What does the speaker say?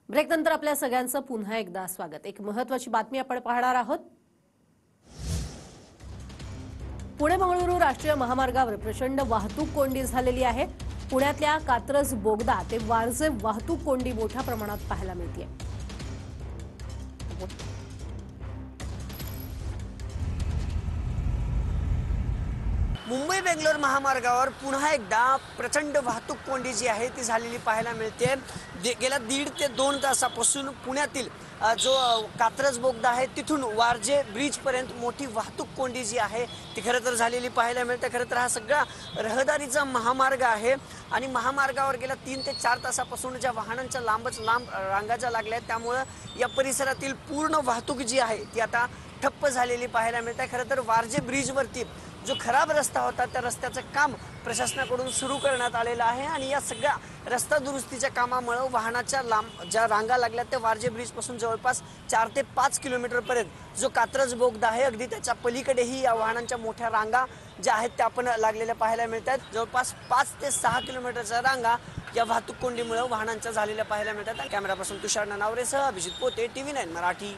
Break नंतर आपल्या सगळ्यांचं पुन्हा एकदा स्वागत। एक महत्त्वाची बातमी आपण पाहणार आहोत। पुणे मंगळुरू राष्ट्रीय महामार्गावर प्रचंड वाहतूक कोंडी झालेली आहे। पुण्यातल्या कात्रज बोगदा ते वारजे वाहतूक कोंडी मोठ्या प्रमाणात पाहायला मिळते। मुंबई बेंगलोर महामार्गावर पुन्हा एकदा प्रचंड वाहतूक कोंडी जी आहे ती झालेली पाहायला मिळते। गेल्या 1.5 ते 2 तासापासून पुण्यातील जो कात्रज बोगदा आहे तिथून वारजे ब्रिज पर्यंत मोठी वाहतूक कोंडी जी आहे ती खरं तर झालेली पाहायला मिळते। खरं तर हा सगळा रहदारीचा महामार्ग आहे आणि महामार्गावर गेल्या 3 ते 4 तासापासून ज्या वाहनांच्या लांब रांगा ज्या लागल्या आहेत त्यामुळे या परिसरातील पूर्ण वाहतूक जी आहे ती आता ठप्प झालेली पाहायला मिळते। खरं तर वारजे ब्रिजवरती जो खराब रस्ता होता त्या रस्त्याचं काम प्रशासनाकडून सुरू करण्यात आलेलं आहे आणि या सगळ्या रस्ता दुरुस्तीच्या कामामुळे वाहनाच्या लांब ज्या रांगा लागल्या त्या वारजे ब्रिज पासून जवळपास 4 ते 5 किलोमीटर पर्यंत जो कात्रज बोगदा आहे अगदी त्याच्या पलीकडेही या वाहनांच्या मोठ्या रांगा ज्या आहेत त्या पण लागलेल्या पाहायला मिळतात। जवळपास 5 ते 6 किलोमीटरच्या रांगा या वाहतूक कोंडीमुळे वाहनांच्या झालेल्या पाहायला मिळतात। कॅमेरापासून तुषार ननावरेसह अभिजित पोते, TV9 मराठी।